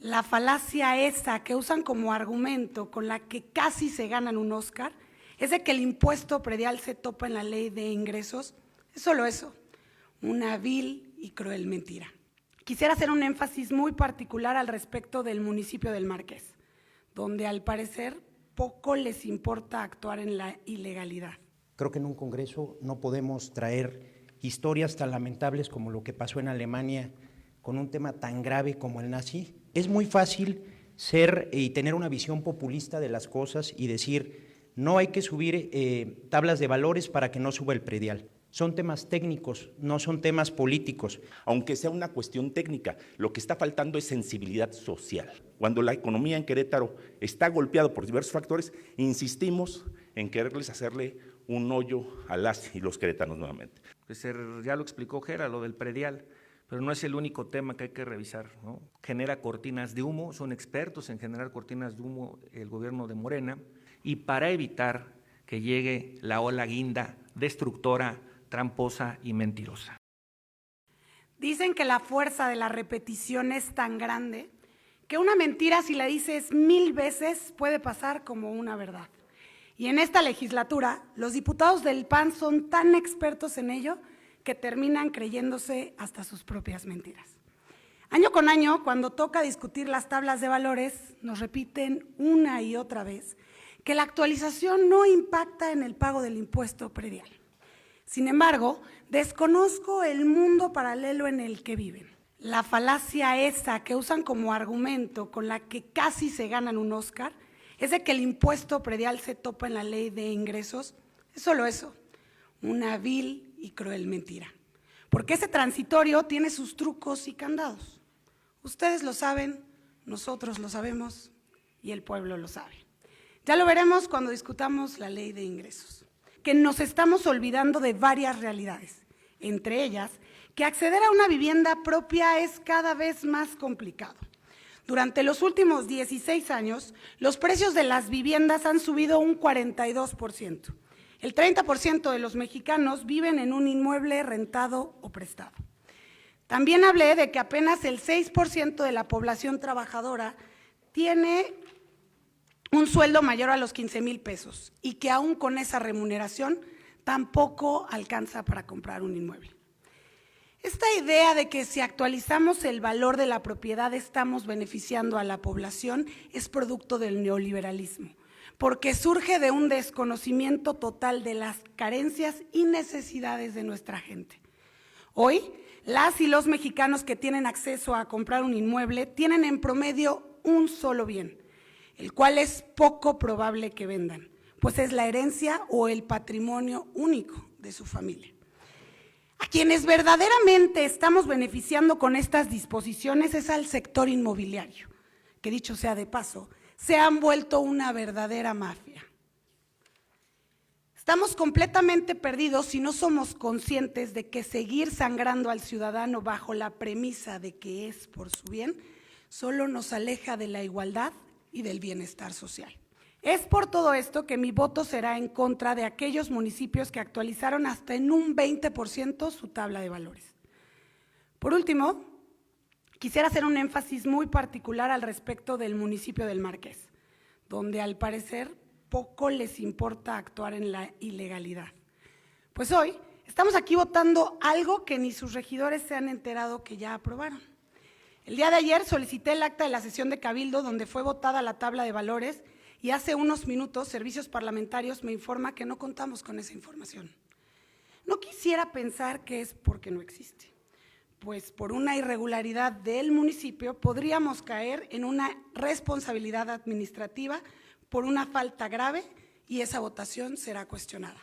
La falacia esa que usan como argumento con la que casi se ganan un Oscar es de que el impuesto predial se topa en la ley de ingresos. Es solo eso, una vil y cruel mentira. Quisiera hacer un énfasis muy particular al respecto del municipio del Marqués, donde al parecer poco les importa actuar en la ilegalidad. Creo que en un congreso no podemos traer historias tan lamentables como lo que pasó en Alemania con un tema tan grave como el nazi. Es muy fácil ser y tener una visión populista de las cosas y decir no hay que subir tablas de valores para que no suba el predial. Son temas técnicos, no son temas políticos. Aunque sea una cuestión técnica, lo que está faltando es sensibilidad social. Cuando la economía en Querétaro está golpeada por diversos factores, insistimos en quererles hacerle un hoyo a las y los queretanos nuevamente. Pues ya lo explicó Gera, lo del predial, pero no es el único tema que hay que revisar, ¿no? Genera cortinas de humo, son expertos en generar cortinas de humo el gobierno de Morena, y para evitar que llegue la ola guinda destructora, tramposa y mentirosa. Dicen que la fuerza de la repetición es tan grande que una mentira, si la dices 1000 veces, puede pasar como una verdad. Y en esta legislatura, los diputados del PAN son tan expertos en ello que terminan creyéndose hasta sus propias mentiras. Año con año, cuando toca discutir las tablas de valores, nos repiten una y otra vez que la actualización no impacta en el pago del impuesto predial. Sin embargo, desconozco el mundo paralelo en el que viven. La falacia esa que usan como argumento con la que casi se ganan un Oscar es de que el impuesto predial se topa en la ley de ingresos. Es solo eso, una vil y cruel mentira. Porque ese transitorio tiene sus trucos y candados. Ustedes lo saben, nosotros lo sabemos y el pueblo lo sabe. Ya lo veremos cuando discutamos la ley de ingresos, que nos estamos olvidando de varias realidades, entre ellas que acceder a una vivienda propia es cada vez más complicado. Durante los últimos 16 años, los precios de las viviendas han subido un 42%. El 30% de los mexicanos viven en un inmueble rentado o prestado. También hablé de que apenas el 6% de la población trabajadora tiene un sueldo mayor a los 15,000 pesos y que aún con esa remuneración tampoco alcanza para comprar un inmueble. Esta idea de que si actualizamos el valor de la propiedad estamos beneficiando a la población es producto del neoliberalismo, porque surge de un desconocimiento total de las carencias y necesidades de nuestra gente. Hoy, las y los mexicanos que tienen acceso a comprar un inmueble tienen en promedio un solo bien, el cual es poco probable que vendan, pues es la herencia o el patrimonio único de su familia. A quienes verdaderamente estamos beneficiando con estas disposiciones es al sector inmobiliario, que dicho sea de paso, se han vuelto una verdadera mafia. Estamos completamente perdidos si no somos conscientes de que seguir sangrando al ciudadano bajo la premisa de que es por su bien, solo nos aleja de la igualdad y del bienestar social. Es por todo esto que mi voto será en contra de aquellos municipios que actualizaron hasta en un 20% su tabla de valores. Por último, quisiera hacer un énfasis muy particular al respecto del municipio del Marqués, donde al parecer poco les importa actuar en la ilegalidad. Pues hoy estamos aquí votando algo que ni sus regidores se han enterado que ya aprobaron. El día de ayer solicité el acta de la sesión de Cabildo donde fue votada la tabla de valores y hace unos minutos Servicios Parlamentarios me informa que no contamos con esa información. No quisiera pensar que es porque no existe, pues por una irregularidad del municipio podríamos caer en una responsabilidad administrativa por una falta grave y esa votación será cuestionada.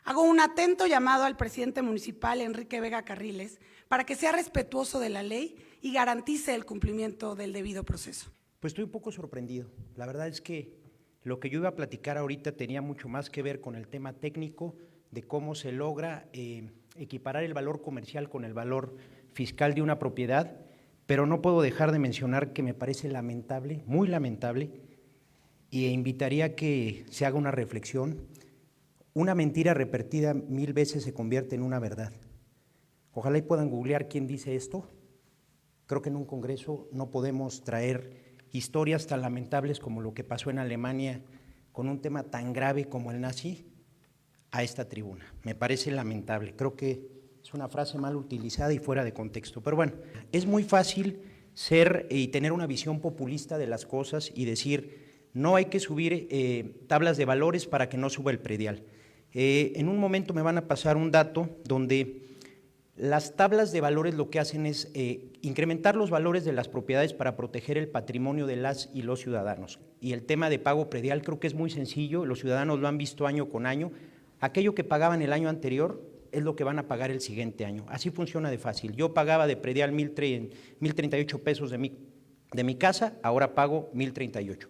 Hago un atento llamado al presidente municipal, Enrique Vega Carriles, para que sea respetuoso de la ley y garantice el cumplimiento del debido proceso. Pues estoy un poco sorprendido. La verdad es que lo que yo iba a platicar ahorita tenía mucho más que ver con el tema técnico de cómo se logra equiparar el valor comercial con el valor fiscal de una propiedad, pero no puedo dejar de mencionar que me parece lamentable, muy lamentable, e invitaría a que se haga una reflexión. Una mentira repetida 1000 veces se convierte en una verdad. Ojalá y puedan googlear quién dice esto Creo que en un Congreso no podemos traer historias tan lamentables como lo que pasó en Alemania con un tema tan grave como el nazi a esta tribuna. Me parece lamentable, creo que es una frase mal utilizada y fuera de contexto. Pero bueno, es muy fácil ser y tener una visión populista de las cosas y decir no hay que subir tablas de valores para que no suba el predial. En un momento me van a pasar un dato donde las tablas de valores lo que hacen es incrementar los valores de las propiedades para proteger el patrimonio de las y los ciudadanos. Y el tema de pago predial creo que es muy sencillo, los ciudadanos lo han visto año con año. Aquello que pagaban el año anterior es lo que van a pagar el siguiente año. Así funciona de fácil. Yo pagaba de predial 1,038 pesos de mi casa, ahora pago 1,038.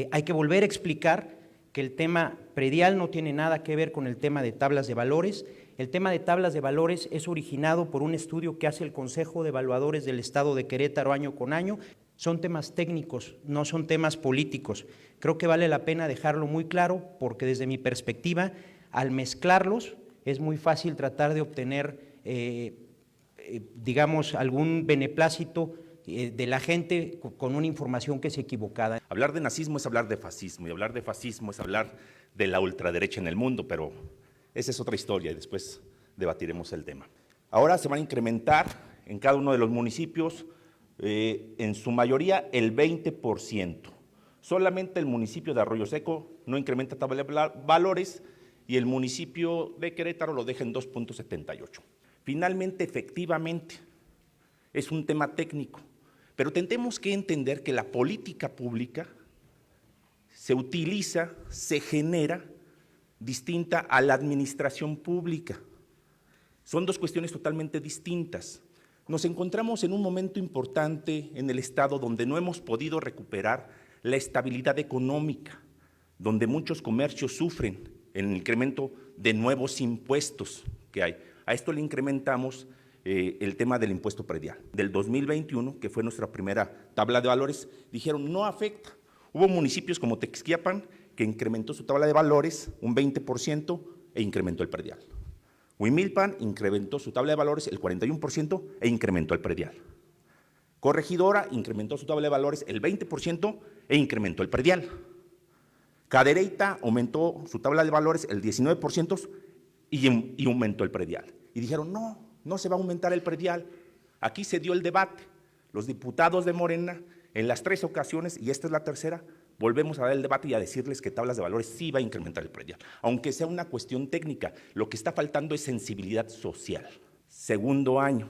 Hay que volver a explicar que el tema predial no tiene nada que ver con el tema de tablas de valores. El tema de tablas de valores es originado por un estudio que hace el Consejo de Evaluadores del Estado de Querétaro año con año. Son temas técnicos, no son temas políticos. Creo que vale la pena dejarlo muy claro porque desde mi perspectiva, al mezclarlos, es muy fácil tratar de obtener, digamos, algún beneplácito de la gente con una información que es equivocada. Hablar de nazismo es hablar de fascismo y hablar de fascismo es hablar de la ultraderecha en el mundo, pero esa es otra historia y después debatiremos el tema. Ahora se van a incrementar en cada uno de los municipios, en su mayoría el 20%. Solamente el municipio de Arroyo Seco no incrementa tabla de valores y el municipio de Querétaro lo deja en 2.78. Finalmente, efectivamente, es un tema técnico, pero tenemos que entender que la política pública se utiliza, se genera distinta a la administración pública. Son dos cuestiones totalmente distintas. Nos encontramos en un momento importante en el Estado donde no hemos podido recuperar la estabilidad económica, donde muchos comercios sufren el incremento de nuevos impuestos que hay. A esto le incrementamos el tema del impuesto predial. Del 2021, que fue nuestra primera tabla de valores, dijeron no afecta. Hubo municipios como Texquiapan que incrementó su tabla de valores un 20% e incrementó el predial. Huimilpan incrementó su tabla de valores el 41% e incrementó el predial. Corregidora incrementó su tabla de valores el 20% e incrementó el predial. Cadereyta aumentó su tabla de valores el 19% y aumentó el predial. Y dijeron, no se va a aumentar el predial. Aquí se dio el debate. Los diputados de Morena, en las 3 ocasiones, y esta es la tercera, volvemos a dar el debate y a decirles que tablas de valores sí va a incrementar el predial, aunque sea una cuestión técnica. Lo que está faltando es sensibilidad social. Segundo año,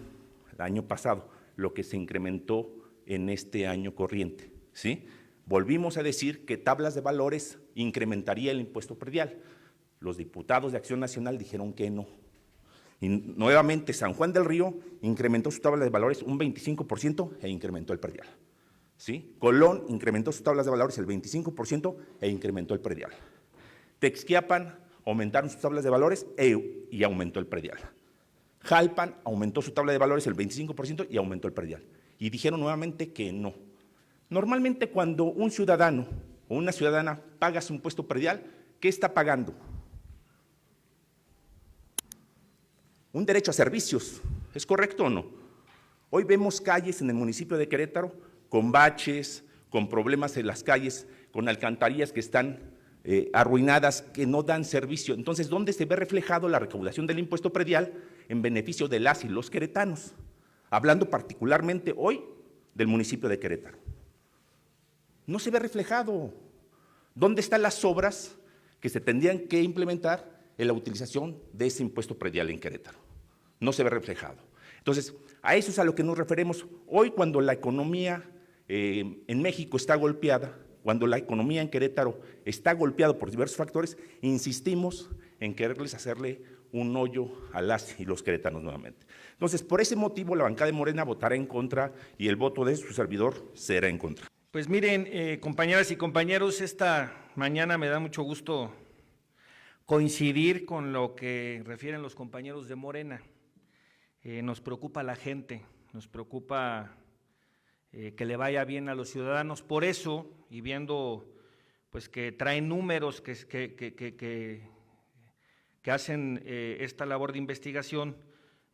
el año pasado, lo que se incrementó en este año corriente, ¿sí? Volvimos a decir que tablas de valores incrementaría el impuesto predial. Los diputados de Acción Nacional dijeron que no. Y nuevamente San Juan del Río incrementó su tabla de valores un 25% e incrementó el predial. ¿Sí? Colón incrementó sus tablas de valores el 25% e incrementó el predial. Texquiapan aumentaron sus tablas de valores y aumentó el predial. Jalpan aumentó su tabla de valores el 25% y aumentó el predial. Y dijeron nuevamente que no. Normalmente cuando un ciudadano o una ciudadana paga su impuesto predial, ¿qué está pagando? Un derecho a servicios, ¿es correcto o no? Hoy vemos calles en el municipio de Querétaro con baches, con problemas en las calles, con alcantarillas que están arruinadas, que no dan servicio. Entonces, ¿dónde se ve reflejado la recaudación del impuesto predial en beneficio de las y los queretanos? Hablando particularmente hoy del municipio de Querétaro. No se ve reflejado. ¿Dónde están las obras que se tendrían que implementar en la utilización de ese impuesto predial en Querétaro? No se ve reflejado. Entonces, a eso es a lo que nos referimos. Hoy, cuando la economía en México está golpeada, cuando la economía en Querétaro está golpeada por diversos factores, insistimos en quererles hacerle un hoyo a las y los queretanos nuevamente. Entonces, por ese motivo, la bancada de Morena votará en contra y el voto de su servidor será en contra. Pues miren, compañeras y compañeros, esta mañana me da mucho gusto coincidir con lo que refieren los compañeros de Morena. Nos preocupa la gente, nos preocupa que le vaya bien a los ciudadanos. Por eso, y viendo pues que traen números que hacen esta labor de investigación,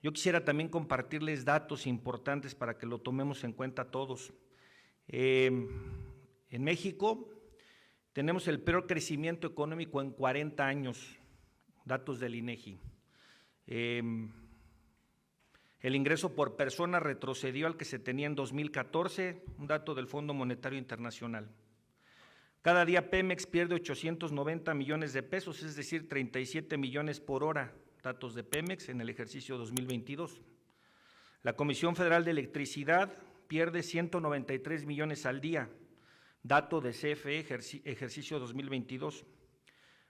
Yo quisiera también compartirles datos importantes para que lo tomemos en cuenta todos. En México tenemos el peor crecimiento económico en 40 años, datos del INEGI. El ingreso por persona retrocedió al que se tenía en 2014, un dato del Fondo Monetario Internacional. Cada día Pemex pierde 890 millones de pesos, es decir, 37 millones por hora, datos de Pemex en el ejercicio 2022. La Comisión Federal de Electricidad pierde 193 millones al día, dato de CFE ejercicio 2022.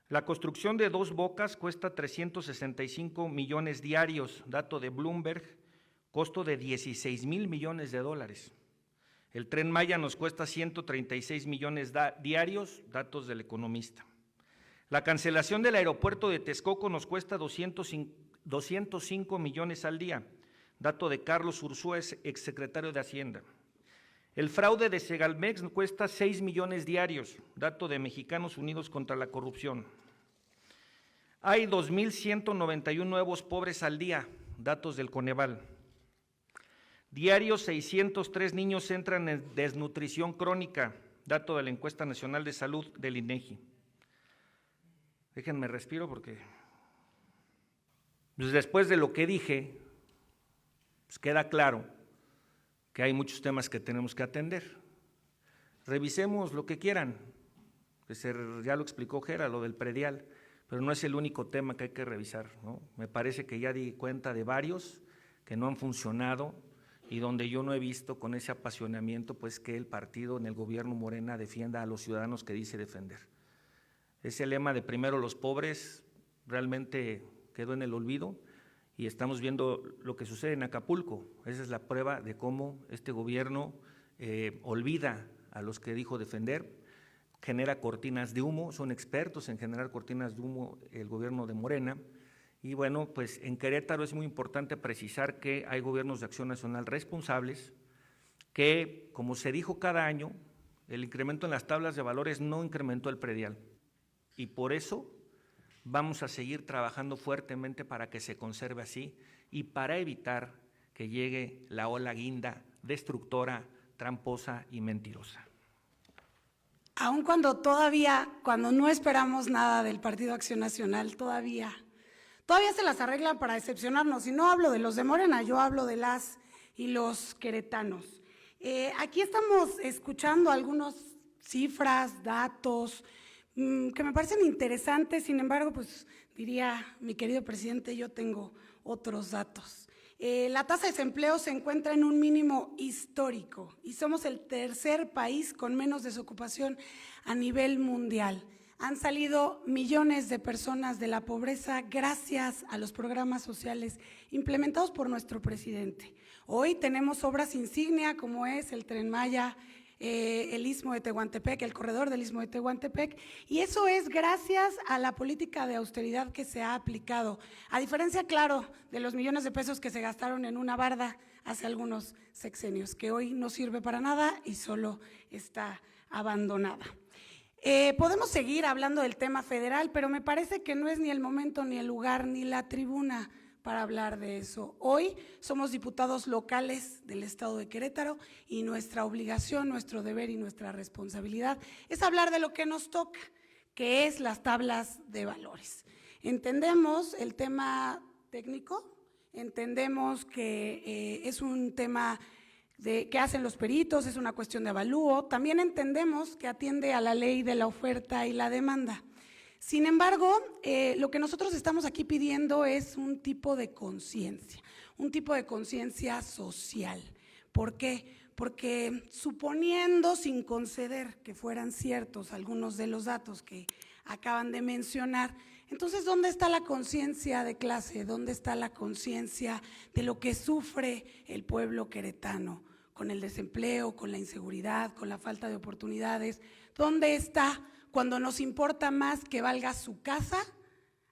La construcción de Dos Bocas cuesta 365 millones diarios, dato de Bloomberg, costo de 16,000 millones de dólares. El Tren Maya nos cuesta 136 millones diarios, datos del Economista. La cancelación del aeropuerto de Texcoco nos cuesta 205 millones al día, dato de Carlos Ursúa, exsecretario de Hacienda. El fraude de Segalmex cuesta 6 millones diarios, dato de Mexicanos Unidos contra la Corrupción. Hay 2,191 nuevos pobres al día, datos del Coneval. Diarios 603 niños entran en desnutrición crónica, dato de la Encuesta Nacional de Salud del INEGI. Déjenme respiro porque pues después de lo que dije, pues queda claro que hay muchos temas que tenemos que atender. Revisemos lo que quieran, ya lo explicó Gera, lo del predial, pero no es el único tema que hay que revisar, ¿no? Me parece que ya di cuenta de varios que no han funcionado y donde yo no he visto con ese apasionamiento pues que el partido en el gobierno Morena defienda a los ciudadanos que dice defender. Ese lema de primero los pobres realmente quedó en el olvido y estamos viendo lo que sucede en Acapulco. Esa es la prueba de cómo este gobierno olvida a los que dijo defender, genera cortinas de humo, son expertos en generar cortinas de humo el gobierno de Morena. Y bueno, pues en Querétaro es muy importante precisar que hay gobiernos de Acción Nacional responsables, que como se dijo cada año, el incremento en las tablas de valores no incrementó el predial. Y por eso vamos a seguir trabajando fuertemente para que se conserve así y para evitar que llegue la ola guinda destructora, tramposa y mentirosa. Aun cuando no esperamos nada del Partido Acción Nacional, todavía se las arreglan para decepcionarnos. Y no hablo de los de Morena, yo hablo de las y los queretanos. Aquí estamos escuchando algunas cifras, datos que me parecen interesantes. Sin embargo, pues diría mi querido presidente, yo tengo otros datos. La tasa de desempleo se encuentra en un mínimo histórico y somos el tercer país con menos desocupación a nivel mundial. Han salido millones de personas de la pobreza gracias a los programas sociales implementados por nuestro presidente. Hoy tenemos obras insignia como es el Tren Maya, el Istmo de Tehuantepec, el corredor del Istmo de Tehuantepec, y eso es gracias a la política de austeridad que se ha aplicado, a diferencia, claro, de los millones de pesos que se gastaron en una barda hace algunos sexenios, que hoy no sirve para nada y solo está abandonada. Podemos seguir hablando del tema federal, pero me parece que no es ni el momento, ni el lugar, ni la tribuna para hablar de eso. Hoy somos diputados locales del Estado de Querétaro y nuestra obligación, nuestro deber y nuestra responsabilidad es hablar de lo que nos toca, que es las tablas de valores. Entendemos el tema técnico, entendemos que es un tema que hacen los peritos, es una cuestión de avalúo, también entendemos que atiende a la ley de la oferta y la demanda. Sin embargo, lo que nosotros estamos aquí pidiendo es un tipo de conciencia social. ¿Por qué? Porque suponiendo, sin conceder que fueran ciertos algunos de los datos que acaban de mencionar, entonces, ¿dónde está la conciencia de clase? ¿Dónde está la conciencia de lo que sufre el pueblo queretano? Con el desempleo, con la inseguridad, con la falta de oportunidades. ¿Dónde está cuando nos importa más que valga su casa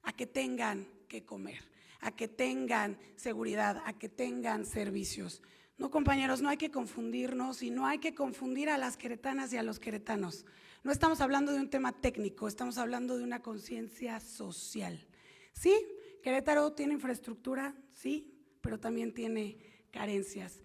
a que tengan que comer, a que tengan seguridad, a que tengan servicios? No, compañeros, no hay que confundirnos y no hay que confundir a las queretanas y a los queretanos. No estamos hablando de un tema técnico, estamos hablando de una conciencia social. Sí, Querétaro tiene infraestructura, sí, pero también tiene carencias.